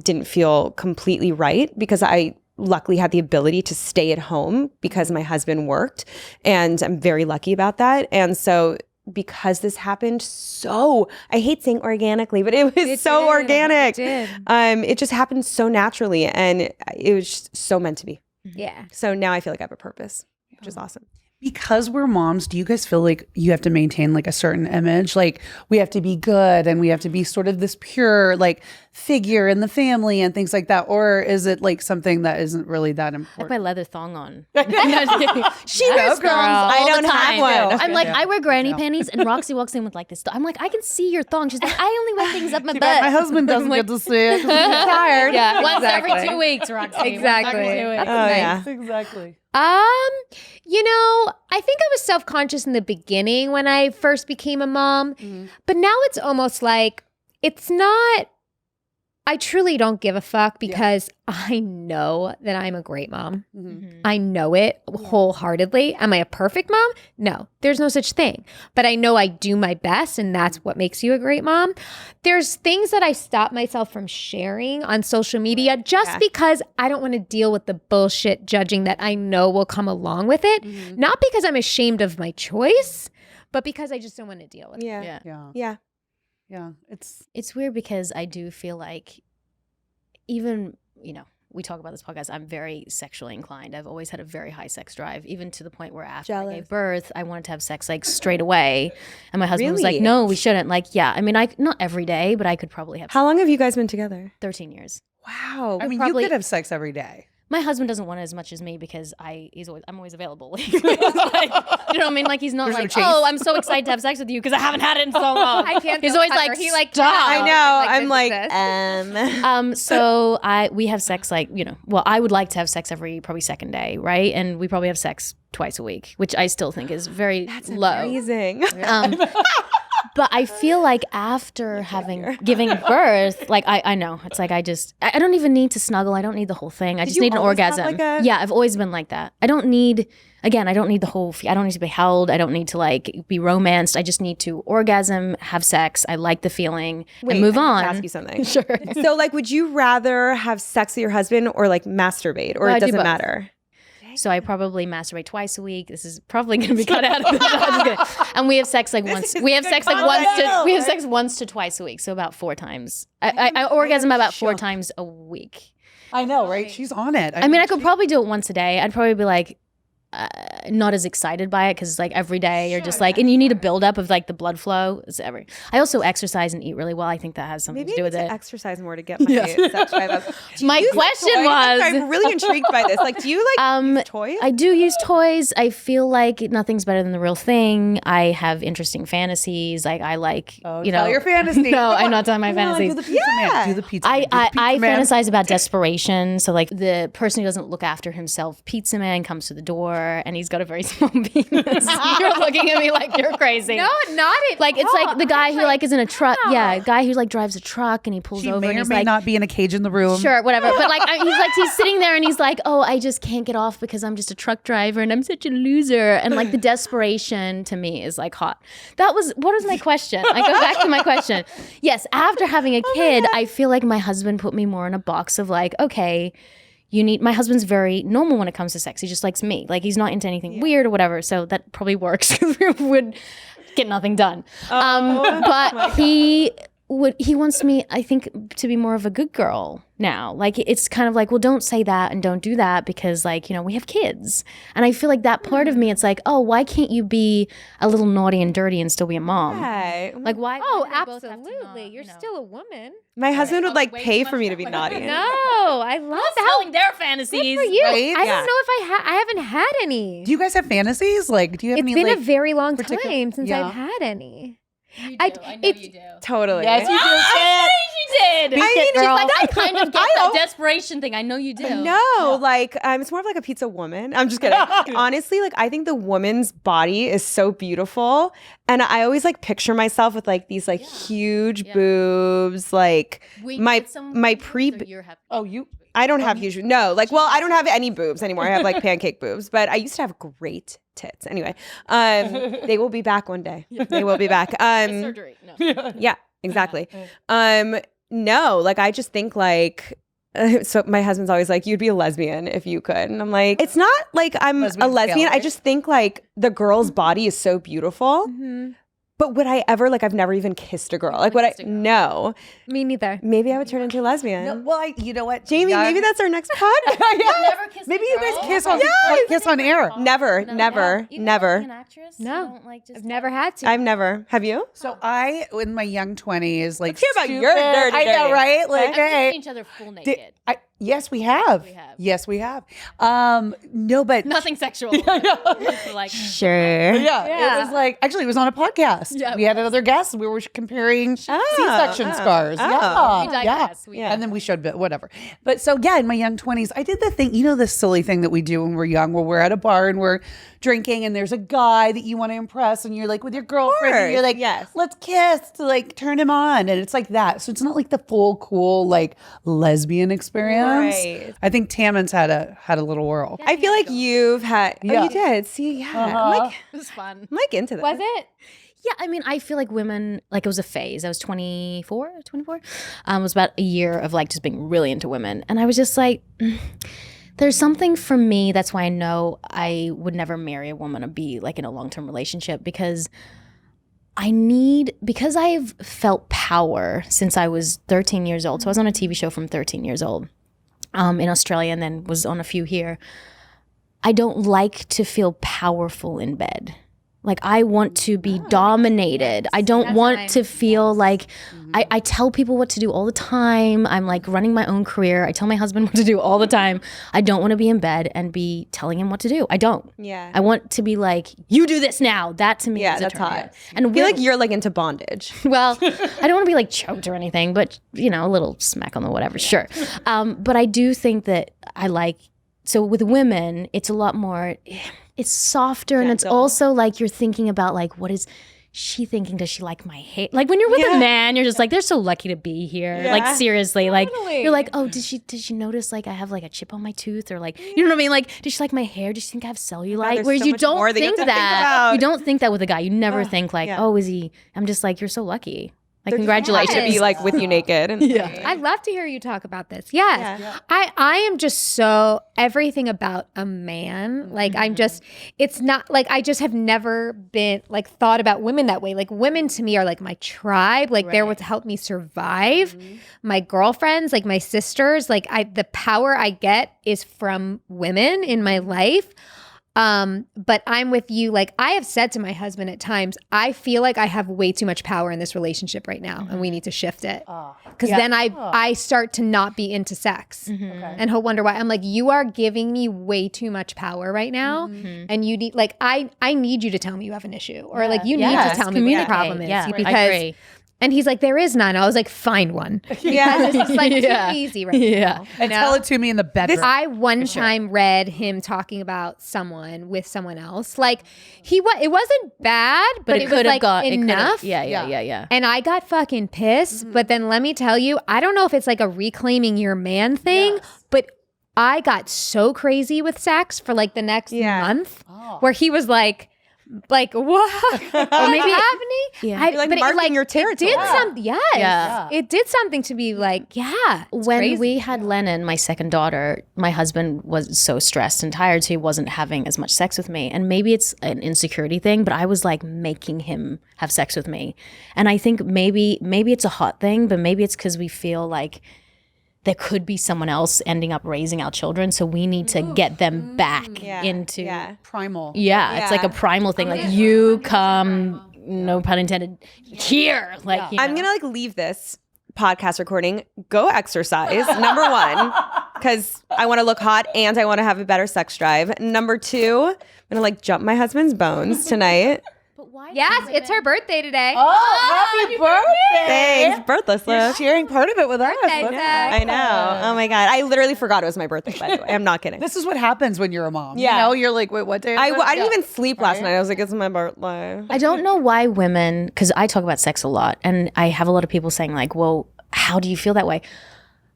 didn't feel completely right, because I luckily had the ability to stay at home because my husband worked, and I'm very lucky about that. And so because this happened I hate saying organically, but it was so organic. It just happened so naturally, and it was just so meant to be. Yeah. So now I feel like I have a purpose, which is awesome. Because we're moms, do you guys feel like you have to maintain like a certain image? Like we have to be good and we have to be sort of this pure like figure in the family and things like that? Or is it like something that isn't really that I have important? my leather thong on. She wears thongs. I don't have one. I'm like, I wear granny panties, and Roxy walks in with like this. I'm like, I can see your thong. She's like, I only wear things up my butt. My husband doesn't get to see it 'cause he's tired. Yeah, once every 2 weeks, Roxy. Exactly. Once every 2 weeks. Yeah. Exactly. I think I was self-conscious in the beginning when I first became a mom, but now it's almost like it's not. I truly don't give a fuck because I know that I'm a great mom. I know it wholeheartedly. Am I a perfect mom? No, there's no such thing. But I know I do my best, and that's what makes you a great mom. There's things that I stop myself from sharing on social media just because I don't want to deal with the bullshit judging that I know will come along with it. Not because I'm ashamed of my choice, but because I just don't want to deal with it. Yeah. It's weird because I do feel like even, we talk about this podcast, I'm very sexually inclined. I've always had a very high sex drive, even to the point where after I gave birth, I wanted to have sex like straight away. And my husband was like, no, we shouldn't. Like, yeah, I mean, not every day, but I could probably have. How long have you guys been together? 13 years. Wow. I mean, you could have sex every day. My husband doesn't want it as much as me because I'm always available. Like, you know what I mean? Like he's not like, oh, I'm so excited to have sex with you because I haven't had it in so long. I can't. He's always like, he like, stop. I know. I'm like, So we have sex like, well, I would like to have sex every probably second day, right? And we probably have sex twice a week, which I still think is very low. Amazing. But I feel like after giving birth, like I know it's like I don't even need to snuggle. I don't need the whole thing. I just need an orgasm. Yeah, I've always been like that. I don't need the whole. I don't need to be held. I don't need to like be romanced. I just need to orgasm, have sex. I like the feeling and move on. Ask you something. Sure. So like, would you rather have sex with your husband or like masturbate, or it doesn't matter? So I probably masturbate twice a week. This is probably going to be cut out of this. And we have sex like once. We have sex once to twice a week. So about 4 times. I orgasm about 4 times a week. I know, right? She's on it. I mean, I could probably do it once a day. I'd probably be like, not as excited by it because like every day you're just like, and you need a buildup of like the blood flow. I also exercise and eat really well. I think that has something to do with it. Exercise more to get my sex drive up. My question was, I'm really intrigued by this. Like, do you like use toys? I do use toys. I feel like nothing's better than the real thing. I have interesting fantasies. Like I like, tell your fantasy. No, I'm not telling my fantasies. Do the pizza man. Do the pizza man. I fantasize about desperation. So like the person who doesn't look after himself, pizza man, comes to the door and he's got a very small penis. You're looking at me like you're crazy. No, not it. Like it's like the guy who like is in a truck. Yeah, guy who like drives a truck and he pulls over. May and or he's may like, not be in a cage in the room. Sure, whatever. But like he's sitting there and he's like, oh, I just can't get off because I'm just a truck driver and I'm such a loser. And like the desperation to me is like hot. What was my question? I go back to my question. Yes, after having a kid, I feel like my husband put me more in a box of like, okay, my husband's very normal when it comes to sex. He just likes me. Like he's not into anything weird or whatever. So that probably works because we would get nothing done. But he wants me, I think, to be more of a good girl now. Like it's kind of like, well, don't say that and don't do that because like, we have kids. And I feel like that part of me, it's like, oh, why can't you be a little naughty and dirty and still be a mom? Right. Like why? Oh, why do they both have to absolutely. not, You're still a woman. My husband would like way pay too for much me to be naughty. No, I love Who's that. telling their fantasies? Good for you. right? I Yeah. don't know if I haven't had any. Do you guys have fantasies? Like, do you have It's any? been like, a very long particular- time since Yeah. I've had any. You do. I I know it's- you do. Totally. Yes, you do. She did. Speak it, girl. I kind of get I that know. desperation thing. I know you do. No, like it's more of like a pizza woman. I'm just kidding. Honestly, like I think the woman's body is so beautiful, and I always like picture myself with like these like huge boobs, like my pre. Oh, you. I don't have huge. No, like well, I don't have any boobs anymore. I have like pancake boobs, but I used to have great tits. Anyway, they will be back one day. They will be back. Surgery. No. Yeah, exactly. No, like I just think like so my husband's always like, you'd be a lesbian if you could. And I'm like, it's not like I'm Lesbian a lesbian. scale, I right? just think like the girl's body is so beautiful. But would I ever like I've never even kissed a girl. Like would I no. Me neither. Maybe I would turn into a lesbian. No, well, you know what, Jamie, Young- maybe that's our next pod. Never kissed Maybe a you guys girl? kiss on air. Never, never, Even never. Like an actress? No. You don't, like, just I've never had to. I've never. Have you? So I, in my young 20s, like Let's hear about stupid- your dirty, I know, dirty. right? Like, I've hey, seen each other full naked. yes, we have. We have. Yes, we have. No, but Nothing sexual. It's like Sure. yeah, it was like actually it was on a podcast. Yeah, it we had another guest. We were comparing C-section scars. oh. Yeah, We digress. yeah. And then we showed whatever. But so yeah, in my young 20s, I did the thing. You know, this silly thing that we do when we're young, where we're at a bar and we're drinking, and there's a guy that you want to impress, and you're like with your girlfriend, and you're like, yes. let's kiss to like turn him on, and it's like that. So it's not like the full cool like lesbian experience. Right. I think Tammons had a little whirl. I feel like you've had. Yeah. Oh, you did. See, yeah. Uh-huh. it was fun. I'm like into that. Was it? Yeah, I mean, I feel like women, like it was a phase. I was 24. It was about a year of like just being really into women. And I was just like, there's something for me. That's why I know I would never marry a woman or be like in a long-term relationship because I've felt power since I was 13 years old. So I was on a TV show from 13 years old in Australia and then was on a few here. I don't like to feel powerful in bed. Like I want to be dominated. I don't want to feel like I tell people what to do all the time. I'm like running my own career. I tell my husband what to do all the time. I don't want to be in bed and be telling him what to do. I don't. Yeah. I want to be like, you do this now. That to me Yeah, is a that's turn on. hot. And I feel like you're like into bondage. well, I don't want to be like choked or anything, but a little smack on the whatever, sure. But I do think that so with women, it's a lot more, it's softer and it's also like you're thinking about like, what is she thinking? Does she like my hair? Like when you're with a man, you're just like, they're so lucky to be here. Yeah. Like seriously, like Totally. you're like, oh, did she notice like I have like a chip on my tooth or like, you know what I mean? Like, does she like my hair? Does she think I have cellulite? there's Whereas so you much more don't that you have think to think that. about. You don't think that with a guy. You never think like, yeah. oh, is he? I'm just like, you're so lucky. Like, I congratulations. should be like with you naked. And I'd love to hear you talk about this. Yes. Yeah. I am just so everything about a man. Like I'm just, it's not like I just have never been like thought about women that way. Like women to me are like my tribe. Like they're what's helped me survive. My girlfriends, like my sisters, like the power I get is from women in my life. But I'm with you. Like I have said to my husband at times, I feel like I have way too much power in this relationship right now and we need to shift it. Because then I start to not be into sex and he'll wonder why. I'm like, you are giving me way too much power right now. And you need, like, I need you to tell me you have an issue or like you need to tell me what the problem is. Yeah, because I agree. And he's like, there is none. I was like, find one. Yeah. It's just like too easy right now. And tell it to me in the bedroom. I one time read him talking about someone with someone else. Like it wasn't bad, but it was like enough. Yeah. And I got fucking pissed. But then let me tell you, I don't know if it's like a reclaiming your man thing, but I got so crazy with sex for like the next month where he was like, like, what? Or maybe happening? Yeah. You're like marking your territory. It did something. Yes. Yeah. It did something to be like, When crazy. we had Lennon, my second daughter, my husband was so stressed and tired, so he wasn't having as much sex with me. And maybe it's an insecurity thing, but I was like making him have sex with me. And I think maybe it's a hot thing, but maybe it's because we feel like there could be someone else ending up raising our children, so we need to get them back into primal. Yeah, it's like a primal thing. Like you come, no pun intended, here. Like you know. I'm gonna like leave this podcast recording. Go exercise. Number one, because I want to look hot and I want to have a better sex drive. Number two, I'm gonna like jump my husband's bones tonight. yes, it's her birthday today. Oh, happy birthday! Thanks, birthless You're love. sharing part of it with us. Birthday, Zach. I know. Oh my god, I literally forgot it was my birthday. By the way, I'm not kidding. This is what happens when you're a mom. Yeah. You know, you're like, wait, what day is it? I didn't even sleep last night. I was like, it's my birthday. I don't know why women, because I talk about sex a lot, and I have a lot of people saying like, well, how do you feel that way?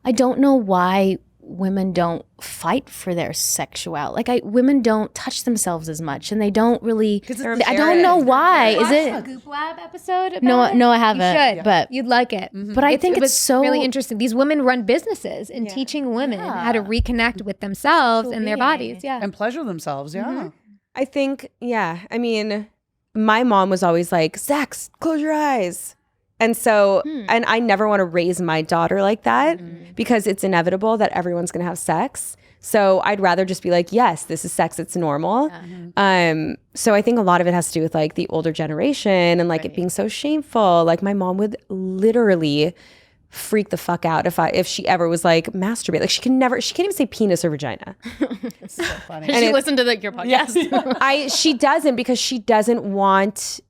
I don't know why women don't fight for their sexuality. Like women don't touch themselves as much, and they don't really. I don't know why. Is it? Goop Lab episode? About No, it? no, I You haven't. should. But You'd like it. but I think it was it's so really interesting. These women run businesses and teaching women how to reconnect with themselves and their bodies. Yeah. and pleasure themselves. Yeah. I think, I mean, my mom was always like, sex, close your eyes. And so, and I never want to raise my daughter like that because it's inevitable that everyone's going to have sex. So I'd rather just be like, yes, this is sex. It's normal. So I think a lot of it has to do with like the older generation and like it being so shameful. Like my mom would literally freak the fuck out if she ever was like masturbate. Like she can't even say penis or vagina. It's so funny. Did she listen to your podcast? She doesn't because she doesn't want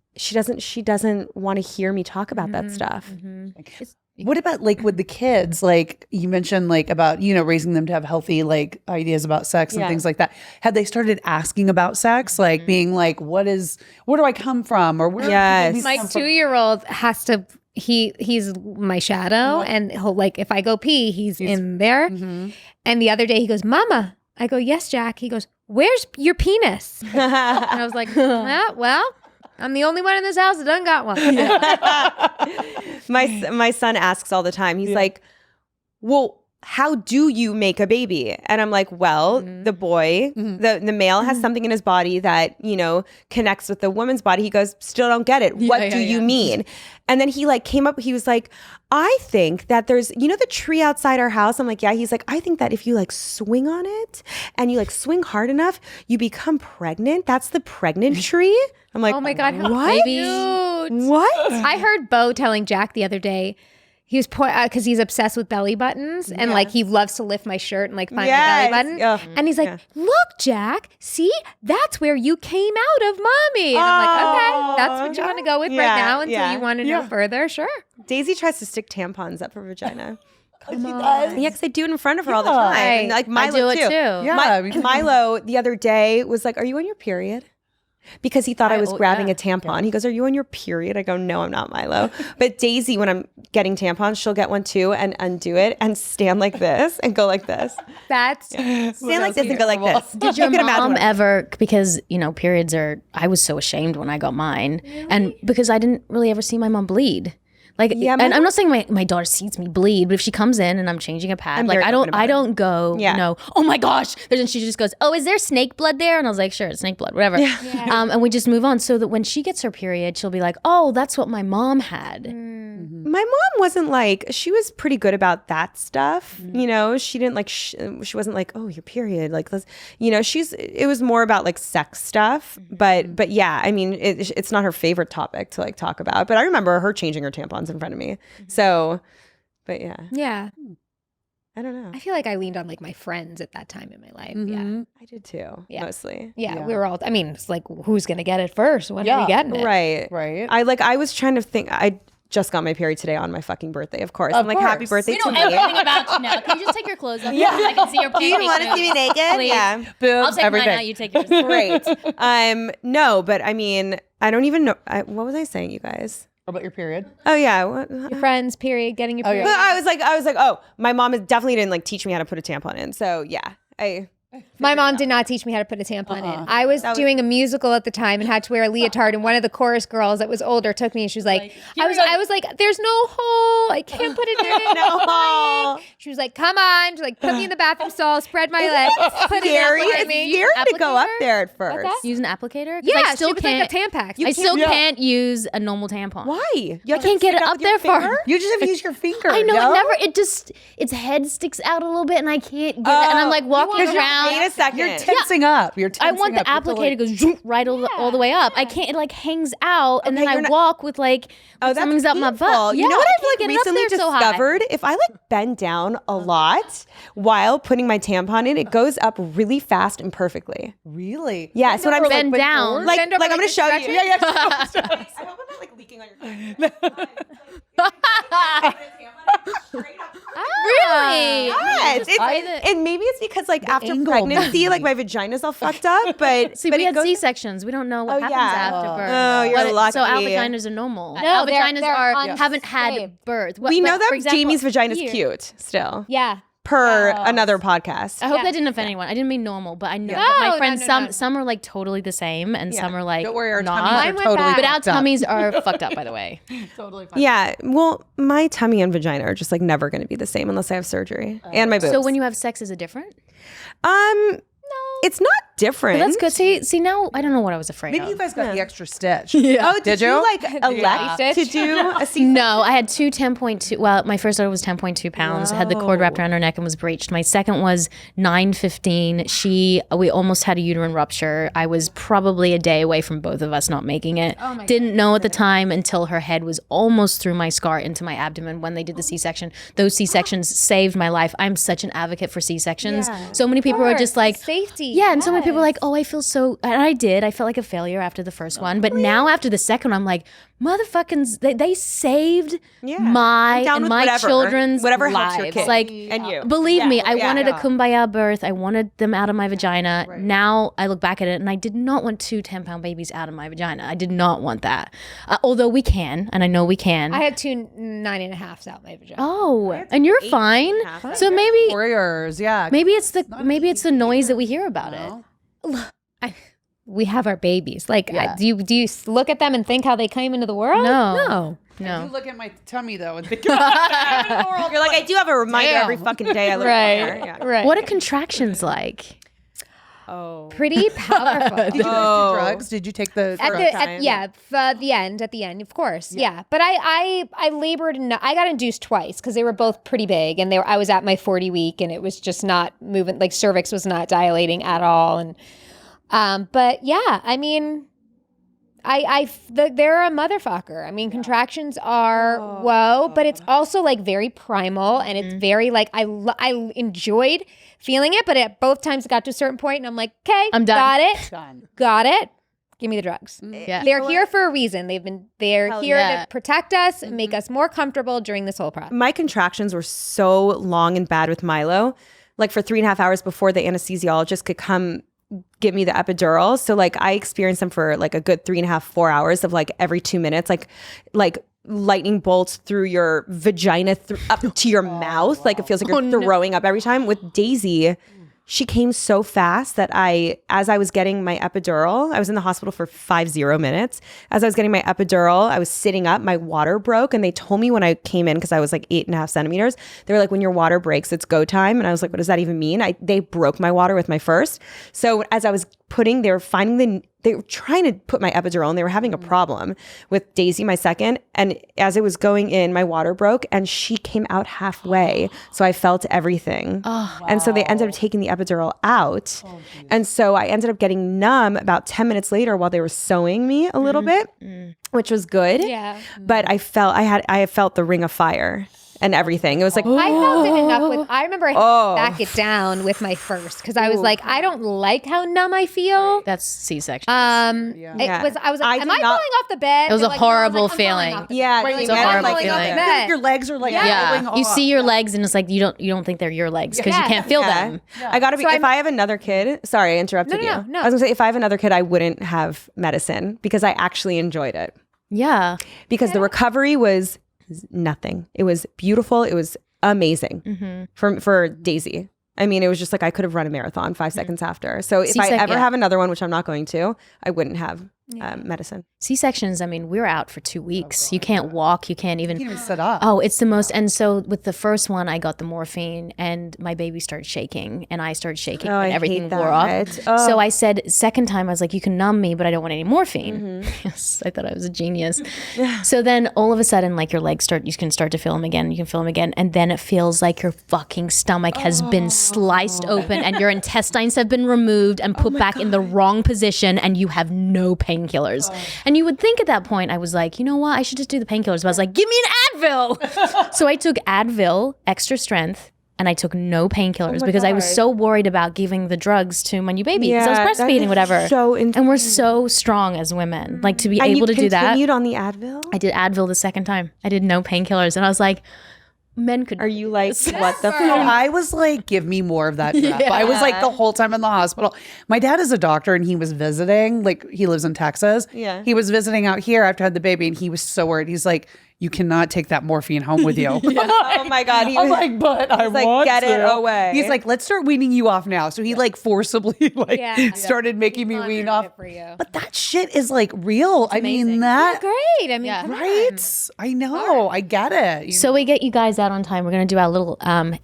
to hear me talk about that stuff. What about like with the kids? Like you mentioned like about, you know, raising them to have healthy like ideas about sex and things like that. Had they started asking about sex? Like being like, where do I come from? Or where Yes. My 2-year-old has to, he's my shadow and he'll like, if I go pee, he's in there. And the other day he goes, Mama. I go, yes, Jack. He goes, where's your penis? And I was like, well, I'm the only one in this house that done got one. My son asks all the time. He's like, well, how do you make a baby? And I'm like, well, the boy, the male has something in his body that, you know, connects with the woman's body. He goes, still don't get it. What do you mean? And then he like came up, he was like, I think that there's, you know, the tree outside our house. I'm like, yeah. He's like, I think that if you like swing on it and you like swing hard enough, you become pregnant. That's the pregnant tree. I'm like, Oh my God. what? Cute. What? I heard Bo telling Jack the other day, he was because he's obsessed with belly buttons and like he loves to lift my shirt and like find my belly button. And he's like, look, Jack, see, that's where you came out of mommy. And I'm like, okay, that's what you want to go with right now until you want to know further. Sure. Daisy tries to stick tampons up her vagina. He does. Yeah, because I do it in front of her all the time. And, like Milo I do it too. Yeah. Milo the other day was like, are you on your period? Because he thought I was grabbing a tampon. He goes, are you on your period? I go, no, I'm not, Milo. But Daisy, when I'm getting tampons, she'll get one too and undo it and stand like this and go like this. That's Stand like this and go like this. Did your mom ever, because, you know, periods I was so ashamed when I got mine. And because I didn't really ever see my mom bleed. Like, and I'm not saying my daughter sees me bleed, but if she comes in and I'm changing a pad, like I don't go, no, oh my gosh. And she just goes, oh, is there snake blood there? And I was like, sure, it's snake blood, whatever. And we just move on so that when she gets her period, she'll be like, oh, that's what my mom had. My mom wasn't like, she was pretty good about that stuff. You know, she didn't like, she wasn't like, oh, your period. Like, let's, you know, it was more about like sex stuff. But yeah, I mean, it's not her favorite topic to like talk about. But I remember her changing her tampons in front of me. So, but yeah. Yeah. I don't know. I feel like I leaned on like my friends at that time in my life. Yeah. I did too, mostly. Yeah. We were all, I mean, it's like, who's going to get it first? When are we getting it? Right. I was trying to think, I just got my period today on my fucking birthday, of course. I'm like, happy birthday to me. We know everything about you now. Can you just take your clothes off? Yeah. I can see your Do you want to see me naked? Please. Yeah. Boobs, I'll take everything. mine out, you take yours. Great. No, but I mean, I don't even know. What was I saying, you guys? About your period? Oh yeah. What? Your friends, period, getting your period. I was like, oh, my mom definitely didn't like teach me how to put a tampon in. So yeah, I My mom did not teach me how to put a tampon in. I was doing a musical at the time and had to wear a leotard, and one of the chorus girls that was older took me and she was like, I was like, there's no hole. I can't put it in. No hole. She was like, come on. She's like, put me in the bathroom stall, spread my legs, put Scary. it in me. It's scary to go up there at first. that? Use an applicator? 'Cause Yeah, I still she was can't. like a Tampax. I still can't use a normal tampon. Why? You I can't get it up there far. You just have to use your finger. I know no? it never. It just its head sticks out a little bit, and I can't get it. And I'm like walking around. Wait a second. You're tensing up. You're tensing I want the up. applicator to go zoom right all the way up. I can't. It like hangs out, and then I walk with like something's up my butt. You know what I've like get it up recently there so high. discovered? If I like bend down a lot while putting my tampon in, it goes up really fast and perfectly. Really? Yeah. So when I'm bend down. like Bend over I'm like going to this, show you. stretch it. I hope I'm not like leaking on your Really? Yes, and maybe it's because like after angle, pregnancy, like my vagina's all fucked up. But See, but we it had goes. C-sections. We don't know what happens after birth. Oh, you're lucky. So our vaginas are normal. No, our they're vaginas haven't had unstable. birth. We know that for example, Jamie's vagina's here- cute still. Yeah. Per another podcast. I hope Yeah. that didn't offend anyone. I didn't mean normal, but I know No, that my no, friends, no, no. some are like totally the same, and some are like Don't worry, our not. tummies Mine are went totally back. But our fucked up. tummies are fucked up, by the way. Totally fine. Yeah. Well, my tummy and vagina are just like never going to be the same unless I have surgery. And my boobs. So when you have sex, is it different? It's not different. But that's good. See, now I don't know what I was afraid Maybe of. you guys got the extra stitch. Oh, did Did you you? like elect to do a C? No, I had two 10.2. Well, my first daughter was 10.2 pounds. I had the cord wrapped around her neck and was breached. My second was 9.15. We almost had a uterine rupture. I was probably a day away from both of us not making it. Didn't know at the time until her head was almost through my scar into my abdomen when they did the C-section. Those C-sections saved my life. I'm such an advocate for C-sections. So many people are just like safety. Yeah, and so many people are like, oh, I feel so, and I did. I felt like a failure after the first one, but now after the second one, I'm like, motherfuckers, they saved my down and with my whatever. children's Whatever helps lives. your kid. Like, And you. believe me, I wanted a kumbaya birth. I wanted them out of my vagina. Now I look back at it, and I did not want 2 10-pound babies out of my vagina. I did not want that. Although we can, and I know we can. I had 2 9.5s out my vagina. Oh, and you're fine. So maybe Warriors, yeah. maybe it's the noise that we hear about it. We have our babies. Like, do you look at them and think how they came into the world? No. You look at my tummy though and think about You're like, I do have a reminder every fucking day I look at her. Yeah. Right. What are contractions like? Pretty powerful. Did you guys do drugs? Did you take the At the end, of course. Yeah. But I labored and I got induced twice because they were both pretty big, and I was at my 40 week, and it was just not moving. Like cervix was not dilating at all, and but yeah, I mean, they're a motherfucker. I mean, contractions are but it's also like very primal, and it's very like I enjoyed feeling it, but at both times it got to a certain point, and I'm like, okay, I'm done. got it. Give me the drugs. Yeah. They're here for a reason. They're here yeah. to protect us and make us more comfortable during this whole process. My contractions were so long and bad with Milo, like for 3.5 hours before the anesthesiologist could come give me the epidural. So like I experienced them for like a good 3.5, 4 hours of like every 2 minutes, like lightning bolts through your vagina up to your mouth. Like it feels like you're throwing up every time. With Daisy, she came so fast that as I was getting my epidural, I was in the hospital for 50 minutes. As I was getting my epidural, I was sitting up, my water broke. And they told me when I came in, because I was like 8.5 centimeters, they were like, when your water breaks, it's go time. And I was like, what does that even mean? They broke my water with my first. So as I was they were trying to put my epidural, and they were having a problem with Daisy, my second. And as it was going in, my water broke, and she came out halfway. So I felt everything. And so they ended up taking the epidural out. And so I ended up getting numb about 10 minutes later while they were sewing me a little bit, which was good. Yeah. But I felt the ring of fire and everything. It was like, I felt it enough I remember I had to back it down with my first, because I was like, I don't like how numb I feel. That's C-section. It was. I was like, am I falling off the bed? It was They're a like, no. I was horrible like, I'm falling feeling. off the yeah, bed. It's a horrible falling off the feeling. bed. your legs are like yeah, rolling you off. see your legs, and it's like you don't think they're your legs because you can't feel them. I gotta be. If I have another kid, sorry, I interrupted you. No. I was gonna say, if I have another kid, I wouldn't have medicine because I actually enjoyed it. Yeah, Because the recovery was nothing. It was beautiful. It was amazing for Daisy. I mean, it was just like I could have run a marathon 5 seconds after. So if I C-sec, ever yeah. have another one, which I'm not going to, I wouldn't have medicine. C-sections, I mean, we were out for 2 weeks. You can't walk. You can't even. You can't even sit up. Oh, it's the most. And so with the first one, I got the morphine and my baby started shaking and I started shaking Oh, I and everything hate wore that. off. Oh. So I said, second time, I was like, you can numb me, but I don't want any morphine. Yes, I thought I was a genius. So then all of a sudden, like your legs you can start to feel them again. You can feel them again. And then it feels like your fucking stomach has been sliced open and your intestines have been removed and put back in the wrong position and you have no painkillers. And you would think at that point, I was like, you know what? I should just do the painkillers. But I was like, give me an Advil. So I took Advil, extra strength, and I took no painkillers because I was so worried about giving the drugs to my new baby because I was that breastfeeding, is whatever. so And we're so strong as women, like to be And able you to do that. continued on the Advil? I did Advil the second time. I did no painkillers, and I was like, men could. Are you like, what the So fuck? I was like, give me more of that crap. I was like the whole time in the hospital. My dad is a doctor and he was visiting, like he lives in Texas. Yeah. He was visiting out here after I had the baby and he was so worried. He's like, you cannot take that morphine home with you. Oh my God. I'm like, but I like, want get to. it away. He's like, let's start weaning you off now. So he like forcibly started making me wean off. For you. But that shit is like real. I mean that, Great. I mean, come on. right? I know. I get it. So we get you guys out on time. We're going to do our little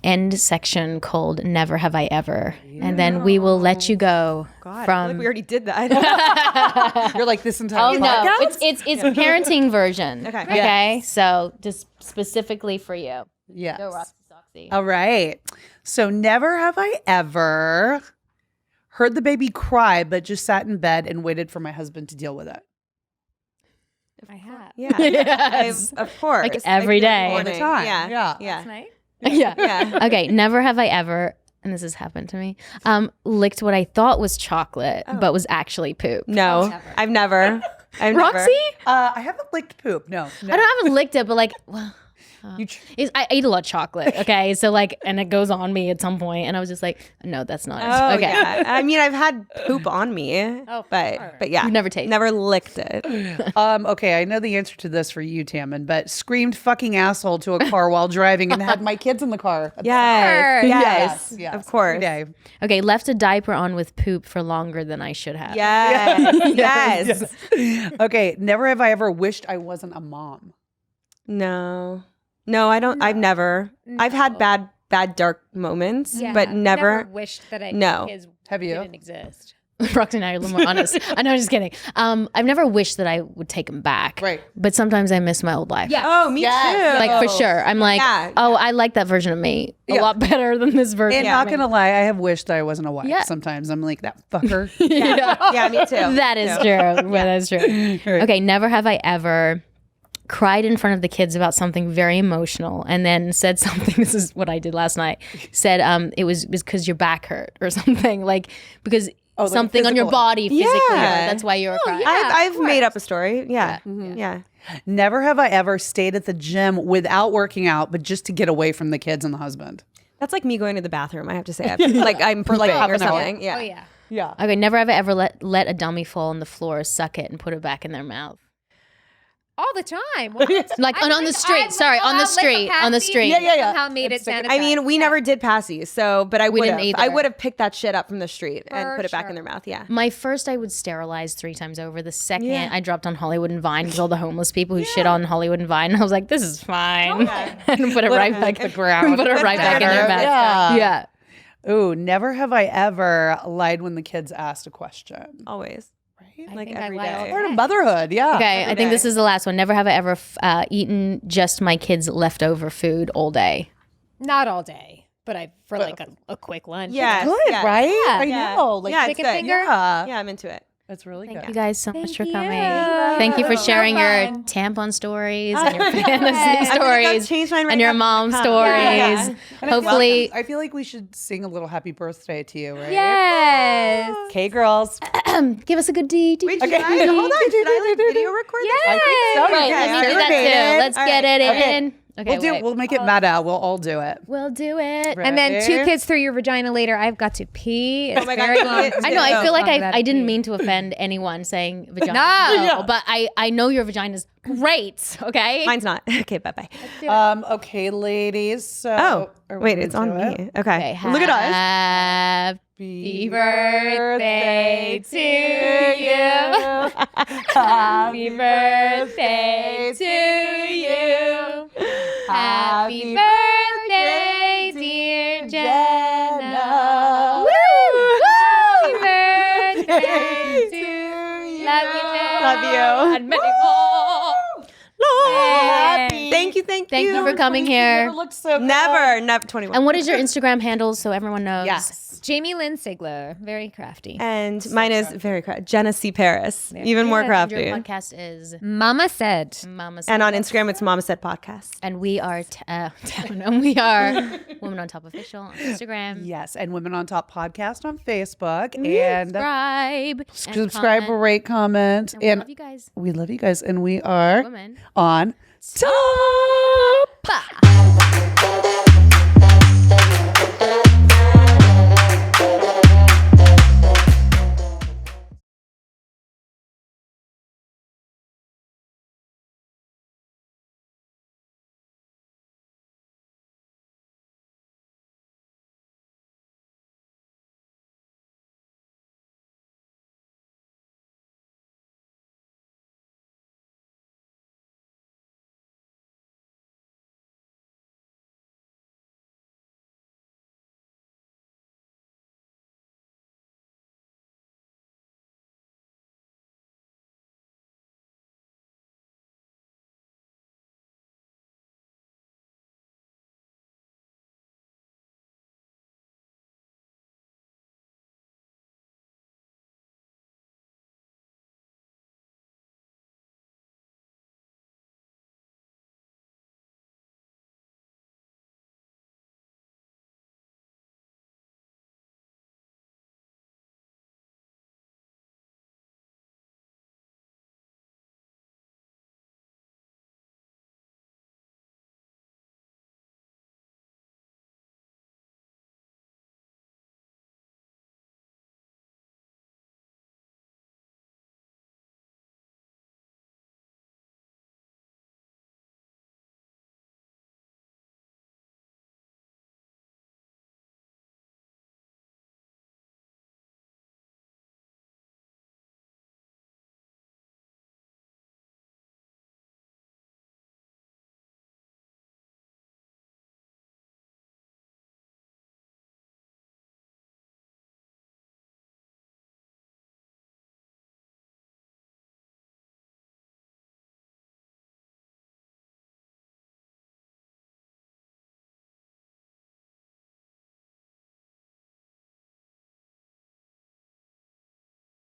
end section called Never Have I Ever. And then we will let you go God, I feel from. like we already did that. You're like this entire Oh no, podcast? it's parenting version. Okay. Okay. So just specifically for you. Yes. Go Roxy Soxy. All right. So never have I ever heard the baby cry, but just sat in bed and waited for my husband to deal with it. I have. Yeah. Yes. Of course. Like every day. All the time. Yeah. Yeah. Yeah. Night. Yeah. Yeah. Okay. Never have I ever, and this has happened to me, licked what I thought was chocolate, but was actually poop. No, I've never. Roxy? I haven't licked poop. No. I haven't licked it, but like, well, You I ate a lot of chocolate. Okay, so like, and it goes on me at some point, and I was just like, no, that's not. Oh, okay, yeah. I mean, I've had poop on me, but yeah, You've never tasted. never licked it. Okay, I know the answer to this for you, Tammin, but screamed fucking asshole to a car while driving and had my kids in the car. Yes, yes, Yes, of course. every day. Okay, left a diaper on with poop for longer than I should have. Yes, yes. Okay, never have I ever wished I wasn't a mom. No, I don't. I've never. I've had bad dark moments, Yeah. but never. wished that I No. kids Have you? didn't exist. Roxy and I are a little more honest. I know, I'm just kidding. I've never wished that I would take him back. Right. But sometimes I miss my old life. Yeah. Oh, me Yes. too. Like for sure. I'm like, Yeah, oh, I like that version of me a Yeah. lot better than this version. And of not me. gonna lie, I have wished I wasn't a wife. Yeah. Sometimes I'm like that fucker. Yeah, me too. That is true. That is true. Okay, never have I ever cried in front of the kids about something very emotional and then said something. This is what I did last night. Said it was because your back hurt or something, like because like something on your physical. body physically hurt. Yeah. That's why you were crying. I've made up a story. Yeah, yeah. Never have I ever stayed at the gym without working out, but just to get away from the kids and the husband. That's like me going to the bathroom. I have to say, like I'm for like half or an hour. something. Yeah. Oh yeah. Yeah. Okay, never have I ever let a dummy fall on the floor, suck it, and put it back in their mouth. All the time. Like on the street. Sorry, on the street. On the street. Yeah. Somehow made it sound. I mean, we never did passies, so but I would didn't have. either. I would have picked that shit up from the street and For put it back in sure. their mouth. Yeah. My first, I would sterilize 3 times over. The second, Yeah. I dropped on Hollywood and Vine because all the homeless people who shit on Hollywood and Vine. I was like, this is fine. and put it right back the ground. Put it right back in their mouth. Yeah. Yeah. Ooh, never have I ever lied when the kids asked a question. Always. Right? Like think I every lied all day. the Part of motherhood, yeah. Okay, I think this is the last one. Never have I ever eaten just my kids' leftover food all day. not all day, but for like a quick lunch. Yes. Good, yes. right? I Yeah. know. Like, Yeah, it's chicken good. finger. yeah. Yeah, I'm into it. It's really Thank good. you guys so much for Thank coming. you. Thank you for So sharing your fun. tampon stories and your I'm fantasy gonna go stories change mine right and your now. mom Come. stories. Yeah. And Hopefully, I feel like we should sing a little happy birthday to you, right? Yes. Okay, girls. give us a good D. Wait, should I? Hold on. Should I like video record this? I think so. Right, Okay, let me do okay. that too. Let's All get right. it Okay. in. Okay, We'll make it meta. We'll all do it. We'll do it. And then 2 Ready? kids through your vagina later. I've got to pee. It's my God, very you long. did- I know. I feel like Talk about I didn't pee. mean to offend anyone saying vagina. No. But I know your vagina's great. Okay. Mine's not. Okay, bye-bye. Okay, ladies. So Oh, are we wait, gonna it's on do it? me. Okay. Okay, Look at us. Happy birthday to you. Happy birthday to you. Happy birthday, dear Jenna. Woo! Happy birthday to you. Love you, Jenna. Love you. And many more. Happy. Thank you. Thank you for coming here. Never looked so good. Never 21. And what is your Instagram handle so everyone knows? Yes. Jamie-Lynn Sigler. Very crafty. And mine is very crafty. Jenna C. Parris. Even more And crafty. your podcast is Mama said. Mama. And on Instagram, it's Mama Said Podcast. And we are and we are Women on Top Official on Instagram. Yes, and Women on Top podcast on Facebook. And Subscribe, subscribe, rate, comment. And we love you guys. We love you guys. And we are Women on top. Bye.